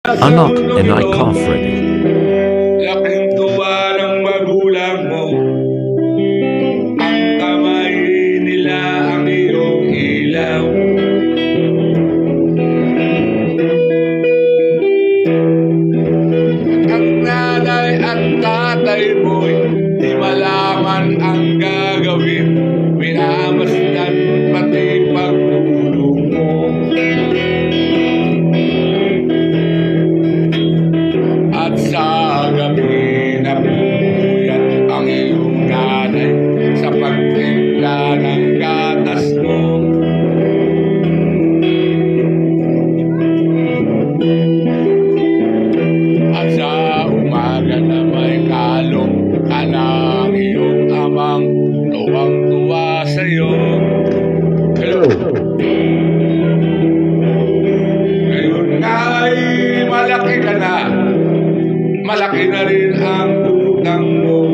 Anak, and I cough ready. Laking tuwa ng magulang mo. Ang kamay nila ang iyong ilaw. Ang nanay at tatay mo'y di malaman ang gagawin. Minamasdan pati pagtulong mo. At sa gabi na puyat ang iyong nanay sa pagtimpla ng gatas mo. At sa umaga na may kalong ka ng iyong amang tuwang-tuwa sa'yo. Hello! Ngayon nga'y malaki ka na. Malaki na rin ang utang mo.